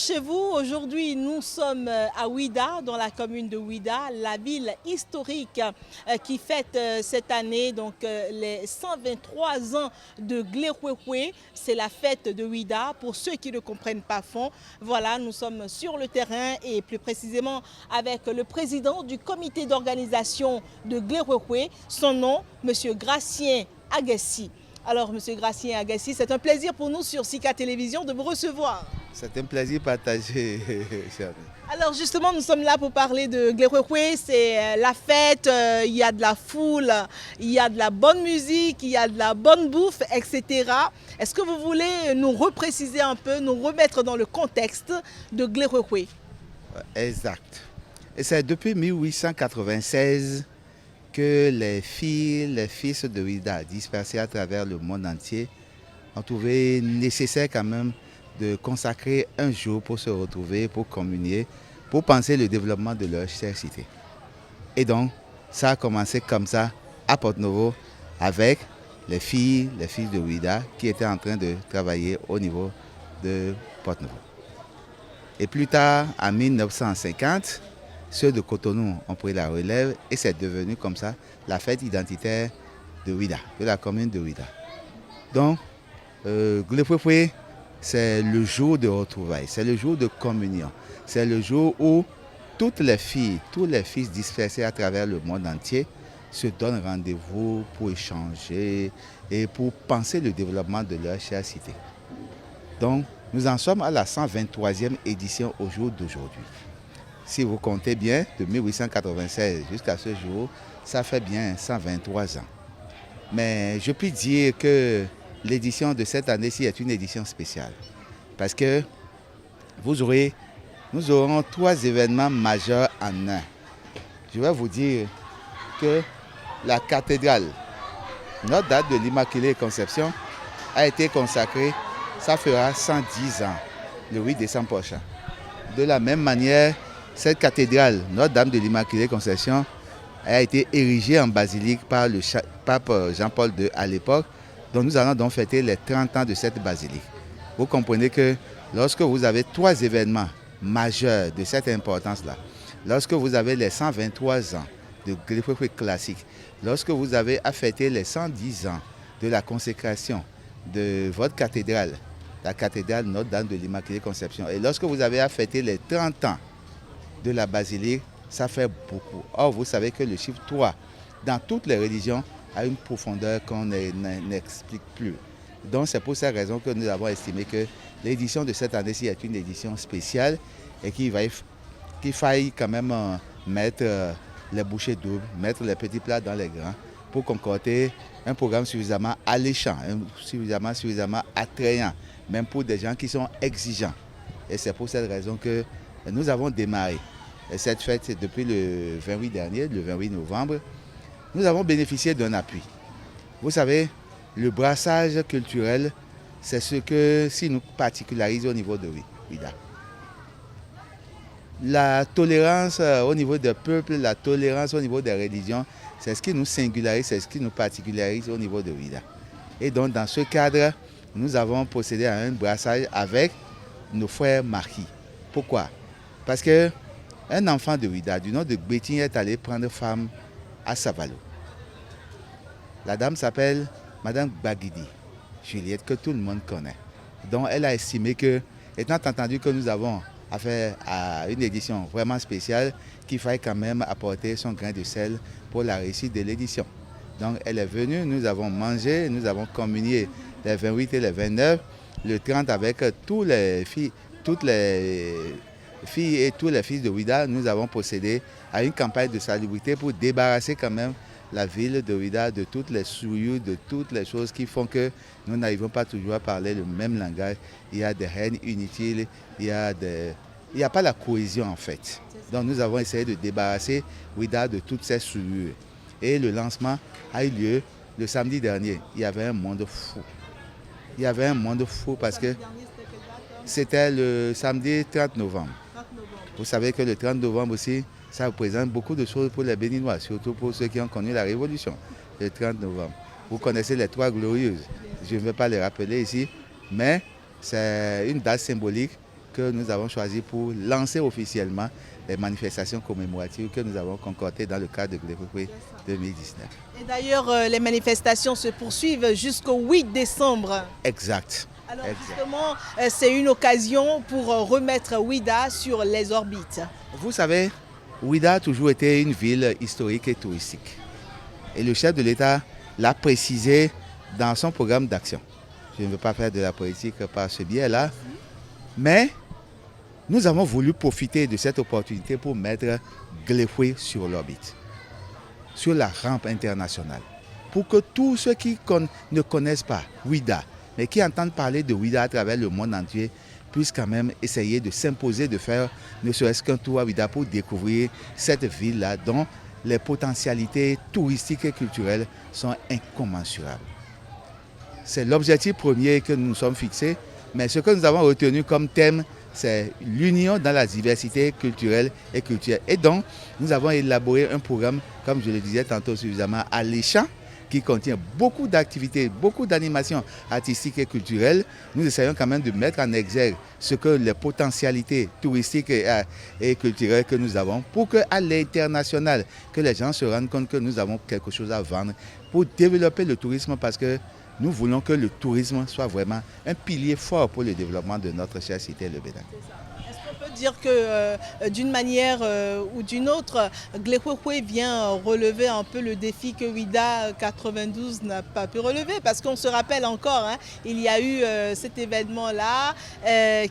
chez vous. Aujourd'hui, nous sommes à Ouidah, dans la commune de Ouidah, la ville historique qui fête cette année les 123 ans de Glehouéhoué. C'est la fête de Ouidah. Pour ceux qui ne comprennent pas fond, voilà, nous sommes sur le terrain et plus précisément avec le président du comité d'organisation de Glehouéhoué. Son nom, M. Gratien Agassi. Alors, M. Gratien Agassi, c'est un plaisir pour nous sur Sika Télévision de vous recevoir. C'est un plaisir partagé, cher ami. Alors justement, nous sommes là pour parler de Glehouéhoué. C'est la fête, il y a de la foule, il y a de la bonne musique, il y a de la bonne bouffe, etc. Est-ce que vous voulez nous repréciser un peu, nous remettre dans le contexte de Glehouéhoué? Exact. Et c'est depuis 1896 que les filles, les fils de Ouidah, dispersés à travers le monde entier, ont trouvé nécessaire quand même de consacrer un jour pour se retrouver, pour communier, pour penser le développement de leur chère cité. Et donc, ça a commencé comme ça à Porto-Novo avec les filles, les fils de Ouidah qui étaient en train de travailler au niveau de Porto-Novo. Et plus tard, en 1950, ceux de Cotonou ont pris la relève et c'est devenu comme ça la fête identitaire de Ouidah, de la commune de Ouidah. Donc, Glehouéhoué, c'est le jour de retrouvailles, c'est le jour de communion, c'est le jour où toutes les filles, tous les fils dispersés à travers le monde entier se donnent rendez-vous pour échanger et pour penser le développement de leur chère cité. Donc, nous en sommes à la 123e édition au jour d'aujourd'hui. Si vous comptez bien, de 1896 jusqu'à ce jour, ça fait bien 123 ans. Mais je puis dire que l'édition de cette année-ci est une édition spéciale. Parce que nous aurons 3 événements majeurs en un. Je vais vous dire que la cathédrale, Notre-Dame de l'Immaculée Conception, a été consacrée, ça fera 110 ans, le 8 décembre prochain. De la même manière, cette cathédrale, Notre-Dame de l'Immaculée Conception, a été érigée en basilique par le pape Jean-Paul II à l'époque. Donc nous allons donc fêter les 30 ans de cette basilique. Vous comprenez que lorsque vous avez 3 événements majeurs de cette importance-là, lorsque vous avez les 123 ans de Glehouéhoué classique, lorsque vous avez à fêter les 110 ans de la consécration de votre cathédrale, la cathédrale Notre-Dame de l'Immaculée Conception, et lorsque vous avez à fêter les 30 ans de la basilique, ça fait beaucoup. Or, vous savez que le chiffre 3, dans toutes les religions, a une profondeur qu'on n'explique plus. Donc, c'est pour cette raison que nous avons estimé que l'édition de cette année-ci est une édition spéciale et qu'il faille quand même mettre les bouchées doubles, mettre les petits plats dans les grands pour concocter un programme suffisamment alléchant, suffisamment attrayant, même pour des gens qui sont exigeants. Et c'est pour cette raison que nous avons démarré cette fête depuis le 28 dernier, le 28 novembre. Nous avons bénéficié d'un appui. Vous savez, le brassage culturel, c'est ce qui nous particularise au niveau de Ouidah. La tolérance au niveau des peuples, la tolérance au niveau des religions, c'est ce qui nous singularise, c'est ce qui nous particularise au niveau de Ouidah. Et donc, dans ce cadre, nous avons procédé à un brassage avec nos frères marquis. Pourquoi? Parce qu'un enfant de Ouidah, du nom de Bétine, est allé prendre femme à Savalo. La dame s'appelle Madame Bagidi, Juliette, que tout le monde connaît. Donc elle a estimé que, étant entendu que nous avons affaire à une édition vraiment spéciale, qu'il fallait quand même apporter son grain de sel pour la réussite de l'édition. Donc elle est venue, nous avons mangé, nous avons communié les 28 et les 29, le 30 avec toutes les filles et tous les fils de Ouidah. Nous avons procédé à une campagne de salubrité pour débarrasser quand même la ville de Ouidah de toutes les souillures, de toutes les choses qui font que nous n'arrivons pas toujours à parler le même langage. Il y a des haines inutiles, il n'y a pas la cohésion en fait. Donc nous avons essayé de débarrasser Ouidah de toutes ces souillures. Et le lancement a eu lieu le samedi dernier. Il y avait un monde fou. Il y avait un monde fou parce que c'était le samedi 30 novembre. Vous savez que le 30 novembre aussi, ça représente beaucoup de choses pour les Béninois, surtout pour ceux qui ont connu la Révolution, le 30 novembre. Vous connaissez les 3 glorieuses. Je ne vais pas les rappeler ici, mais c'est une date symbolique que nous avons choisi pour lancer officiellement les manifestations commémoratives que nous avons concoctées dans le cadre de Glewekwe 2019. Et d'ailleurs, les manifestations se poursuivent jusqu'au 8 décembre. Exact. Alors justement, c'est une occasion pour remettre Ouidah sur les orbites. Vous savez, Ouidah a toujours été une ville historique et touristique. Et le chef de l'État l'a précisé dans son programme d'action. Je ne veux pas faire de la politique par ce biais-là, mais nous avons voulu profiter de cette opportunité pour mettre Glewekwe sur l'orbite, sur la rampe internationale, pour que tous ceux qui ne connaissent pas Ouidah, mais qui entendent parler de Ouidah à travers le monde entier, puissent quand même essayer de s'imposer, de faire ne serait-ce qu'un tour à Ouidah pour découvrir cette ville-là dont les potentialités touristiques et culturelles sont incommensurables. C'est l'objectif premier que nous nous sommes fixés, mais ce que nous avons retenu comme thème, c'est l'union dans la diversité culturelle et culturelle. Et donc, nous avons élaboré un programme, comme je le disais tantôt, suffisamment alléchant, qui contient beaucoup d'activités, beaucoup d'animations artistiques et culturelles. Nous essayons quand même de mettre en exergue ce que les potentialités touristiques et culturelles que nous avons pour qu'à l'international, que les gens se rendent compte que nous avons quelque chose à vendre pour développer le tourisme, parce que nous voulons que le tourisme soit vraiment un pilier fort pour le développement de notre chère cité, le Bénin. Est-ce qu'on peut dire que d'une manière ou d'une autre, Glewekwe vient relever un peu le défi que Ouidah 92 n'a pas pu relever? Parce qu'on se rappelle encore, hein, il y a eu cet événement-là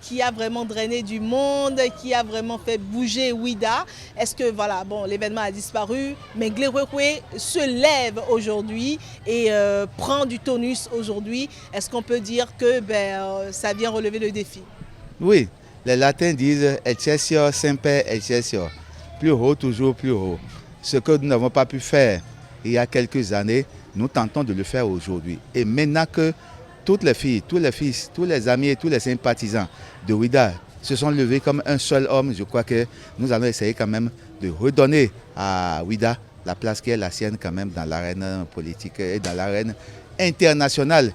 qui a vraiment drainé du monde, qui a vraiment fait bouger Ouidah. Est-ce que voilà, bon, l'événement a disparu, mais Glewekwe se lève aujourd'hui et prend du tonus aujourd'hui? Est-ce qu'on peut dire que ça vient relever le défi? Oui. Les latins disent « Excelsior semper excelsior », plus haut, toujours plus haut. Ce que nous n'avons pas pu faire il y a quelques années, nous tentons de le faire aujourd'hui. Et maintenant que toutes les filles, tous les fils, tous les amis et tous les sympathisants de Ouidah se sont levés comme un seul homme, je crois que nous allons essayer quand même de redonner à Ouidah la place qui est la sienne quand même dans l'arène politique et dans l'arène internationale.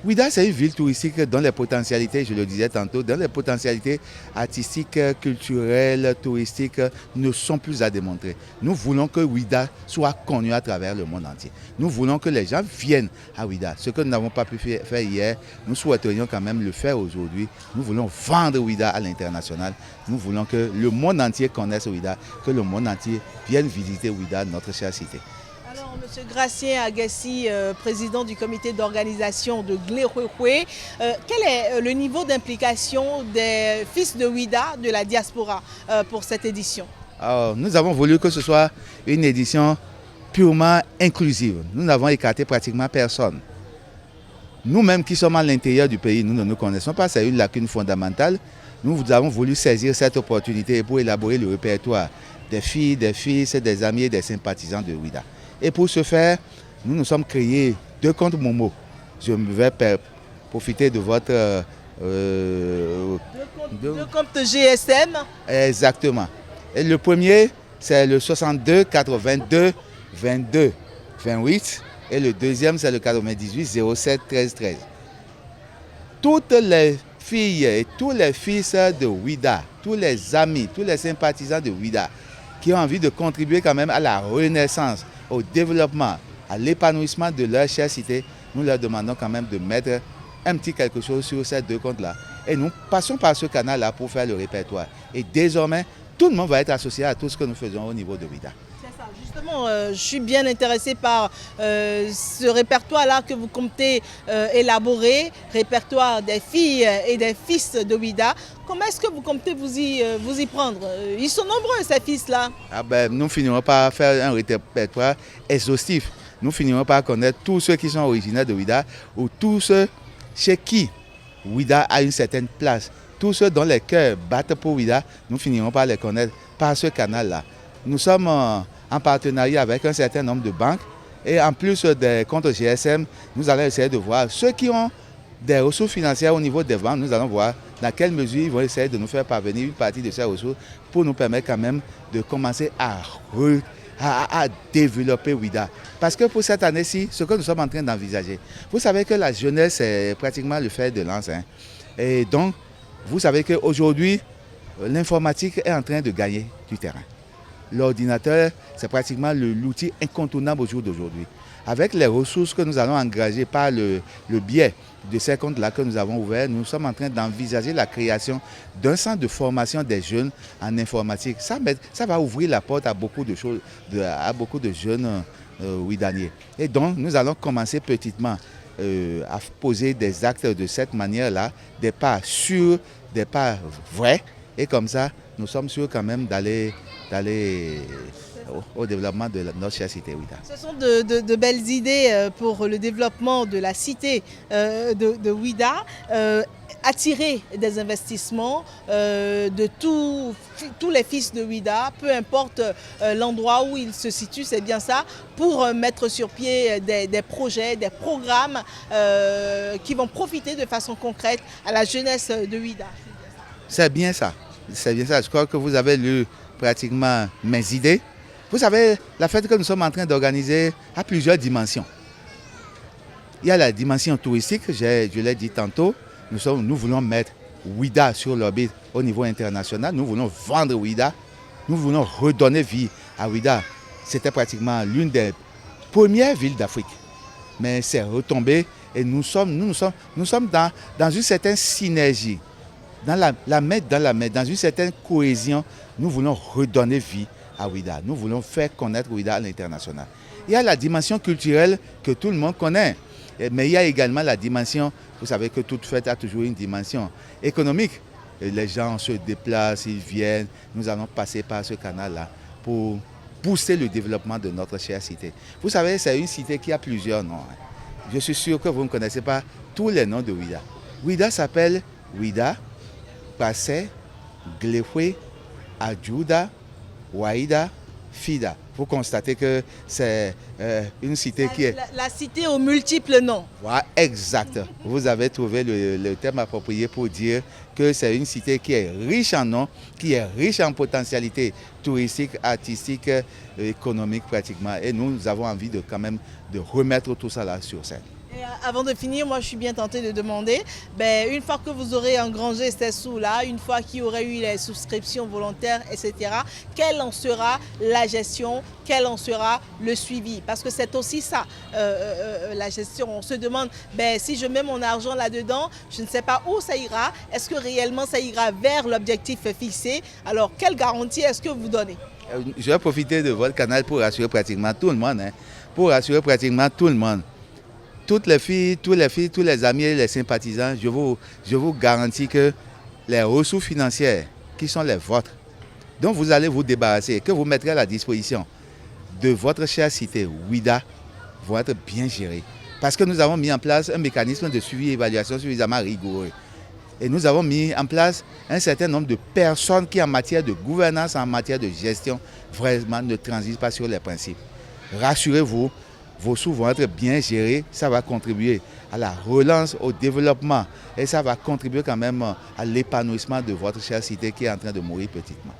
Ouidah, c'est une ville touristique dont les potentialités, je le disais tantôt, dont les potentialités artistiques, culturelles, touristiques ne sont plus à démontrer. Nous voulons que Ouidah soit connu à travers le monde entier. Nous voulons que les gens viennent à Ouidah. Ce que nous n'avons pas pu faire hier, nous souhaiterions quand même le faire aujourd'hui. Nous voulons vendre Ouidah à l'international. Nous voulons que le monde entier connaisse Ouidah, que le monde entier vienne visiter Ouidah, notre chère cité. Alors, M. Gracien Agassi, président du comité d'organisation de Glewekwe, quel est le niveau d'implication des fils de Ouidah, de la diaspora, pour cette édition? Alors, nous avons voulu que ce soit une édition purement inclusive. Nous n'avons écarté pratiquement personne. Nous-mêmes qui sommes à l'intérieur du pays, nous ne nous connaissons pas, c'est une lacune fondamentale. Nous avons voulu saisir cette opportunité pour élaborer le répertoire des filles, des fils, des amis et des sympathisants de Ouidah. Et pour ce faire, nous nous sommes créés 2 comptes Momo. Je vais profiter de votre... Deux comptes GSM. Exactement. Et le premier, c'est le 62 82 22 28. Et le deuxième, c'est le 98 07 13 13. Toutes les filles et tous les fils de Ouidah, tous les amis, tous les sympathisants de Ouidah qui ont envie de contribuer quand même à la renaissance, au développement, à l'épanouissement de leur chère cité, nous leur demandons quand même de mettre un petit quelque chose sur ces 2 comptes-là. Et nous passons par ce canal-là pour faire le répertoire. Et désormais, tout le monde va être associé à tout ce que nous faisons au niveau de Ouidah. C'est ça, justement, je suis bien intéressé par ce répertoire-là que vous comptez élaborer, répertoire des filles et des fils de Ouidah. Comment est-ce que vous comptez vous y prendre? Ils sont nombreux, ces fils-là. Nous finirons par faire un répertoire exhaustif. Nous finirons par connaître tous ceux qui sont originaires de Ouidah ou tous ceux chez qui Ouidah a une certaine place. Tous ceux dont les cœurs battent pour Ouidah, nous finirons par les connaître par ce canal-là. Nous sommes en partenariat avec un certain nombre de banques et en plus des comptes GSM, nous allons essayer de voir ceux qui ont des ressources financières au niveau des ventes. Nous allons voir dans quelle mesure ils vont essayer de nous faire parvenir une partie de ces ressources pour nous permettre quand même de commencer à développer Ouidah. Parce que pour cette année-ci, ce que nous sommes en train d'envisager, vous savez que la jeunesse est pratiquement le fer de lance. Et donc, Vous savez qu'aujourd'hui, l'informatique est en train de gagner du terrain. L'ordinateur, c'est pratiquement l'outil incontournable au jour d'aujourd'hui. Avec les ressources que nous allons engager par le biais de ces comptes-là que nous avons ouverts, nous sommes en train d'envisager la création d'un centre de formation des jeunes en informatique. Ça va ouvrir la porte à beaucoup de choses, à beaucoup de jeunes ouidaniers. Et donc, nous allons commencer petitement à poser des actes de cette manière-là, des pas sûrs, des pas vrais. Et comme ça, nous sommes sûrs quand même d'aller au développement de notre chère cité Ouida. Ce sont de belles idées pour le développement de la cité de Ouida. Attirer des investissements de tous les fils de Ouida, peu importe l'endroit où ils se situent, c'est bien ça, pour mettre sur pied des projets, des programmes qui vont profiter de façon concrète à la jeunesse de Ouida. C'est bien ça, c'est bien ça. Je crois que vous avez lu pratiquement mes idées. Vous savez, la fête que nous sommes en train d'organiser a plusieurs dimensions. Il y a la dimension touristique, je l'ai dit tantôt. Nous voulons mettre Ouida sur l'orbite au niveau international. Nous voulons vendre Ouida. Nous voulons redonner vie à Ouida. C'était pratiquement l'une des premières villes d'Afrique. Mais c'est retombé et nous sommes dans une certaine synergie, dans la main dans la main, dans une certaine cohésion. Nous voulons redonner vie à Ouida. Nous voulons faire connaître Ouida à l'international. Il y a la dimension culturelle que tout le monde connaît. Mais il y a également la dimension, vous savez que toute fête a toujours une dimension économique. Et les gens se déplacent, ils viennent. Nous allons passer par ce canal-là pour booster le développement de notre chère cité. Vous savez, c'est une cité qui a plusieurs noms. Je suis sûr que vous ne connaissez pas tous les noms de Ouida. Ouida s'appelle Ouida, Passé, Glefoué, Adjouda, Ouaïda, Fida. Vous constatez que c'est une cité qui est... La cité aux multiples noms. Voilà, exact. Vous avez trouvé le terme approprié pour dire que c'est une cité qui est riche en noms, qui est riche en potentialités touristiques, artistiques, économiques pratiquement. Et nous avons envie de quand même de remettre tout ça là sur scène. Et avant de finir, moi je suis bien tentée de demander, une fois que vous aurez engrangé ces sous-là, une fois qu'il y aurait eu les souscriptions volontaires, etc., quelle en sera la gestion, quel en sera le suivi? Parce que c'est aussi ça, la gestion. On se demande, si je mets mon argent là-dedans, je ne sais pas où ça ira. Est-ce que réellement ça ira vers l'objectif fixé? Alors, quelle garantie est-ce que vous donnez? Je vais profiter de votre canal pour rassurer pratiquement tout le monde. Pour rassurer pratiquement tout le monde. Toutes les filles, tous les amis et les sympathisants, je vous garantis que les ressources financières qui sont les vôtres, dont vous allez vous débarrasser, que vous mettrez à la disposition de votre chère cité Ouida, vont être bien gérées. Parce que nous avons mis en place un mécanisme de suivi et évaluation suffisamment rigoureux. Et nous avons mis en place un certain nombre de personnes qui, en matière de gouvernance, en matière de gestion, vraiment ne transigent pas sur les principes. Rassurez-vous, vos sous vont être bien gérés, ça va contribuer à la relance, au développement et ça va contribuer quand même à l'épanouissement de votre chère cité qui est en train de mourir petitement.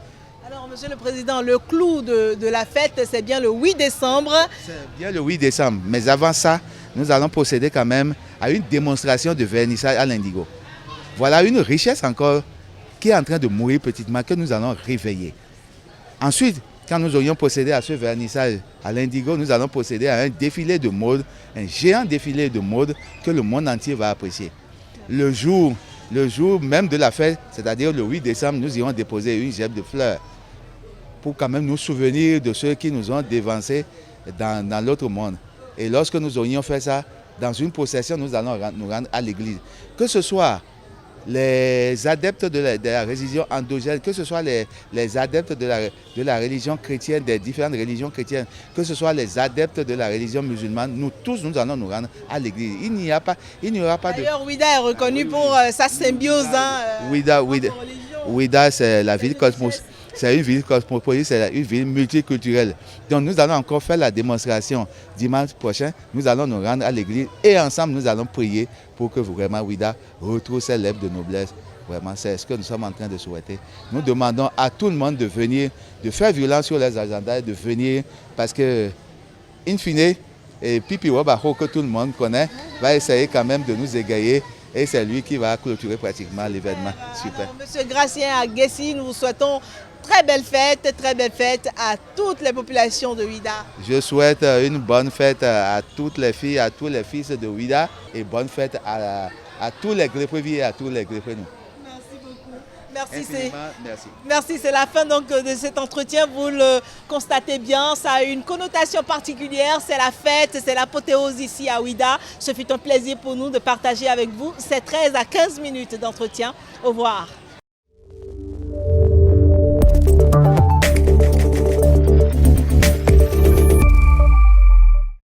Alors, Monsieur le Président, le clou de la fête, c'est bien le 8 décembre. C'est bien le 8 décembre, mais avant ça, nous allons procéder quand même à une démonstration de vernissage à l'Indigo. Voilà une richesse encore qui est en train de mourir petitement, que nous allons réveiller. Ensuite, quand nous aurions procédé à ce vernissage à l'Indigo, nous allons procéder à un défilé de mode, un géant défilé de mode que le monde entier va apprécier. Le jour même de la fête, c'est-à-dire le 8 décembre, nous irons déposer une gemme de fleurs pour quand même nous souvenir de ceux qui nous ont dévancés dans l'autre monde. Et lorsque nous aurions fait ça, dans une procession, nous allons nous rendre à l'église. Que ce soit les adeptes de la religion endogène, que ce soit les adeptes de la religion chrétienne, des différentes religions chrétiennes, que ce soit les adeptes de la religion musulmane, nous tous, nous allons nous rendre à l'église. Il n'y aura pas de... D'ailleurs, Ouida est reconnue pour sa symbiose. Ouida, c'est la ville cosmos. C'est une ville cosmopolite, c'est une ville multiculturelle. Donc nous allons encore faire la démonstration dimanche prochain. Nous allons nous rendre à l'église et ensemble nous allons prier pour que vraiment Ouida retrouve ses lettres de noblesse. Vraiment, c'est ce que nous sommes en train de souhaiter. Nous demandons à tout le monde de venir, de faire violence sur les agendas, de venir parce que, in fine, Pipi Wabaho, que tout le monde connaît, va essayer quand même de nous égayer et c'est lui qui va clôturer pratiquement l'événement. Super. Alors, Monsieur Gracien Aguessi, nous vous souhaitons très belle fête à toutes les populations de Ouidah. Je souhaite une bonne fête à toutes les filles, à tous les fils de Ouidah et bonne fête à tous les Grépouviers et à tous les Grépouviers. Merci beaucoup. Merci, Merci. merci, c'est la fin donc de cet entretien. Vous le constatez bien, ça a une connotation particulière. C'est la fête, c'est l'apothéose ici à Ouidah. Ce fut un plaisir pour nous de partager avec vous ces 13 à 15 minutes d'entretien. Au revoir.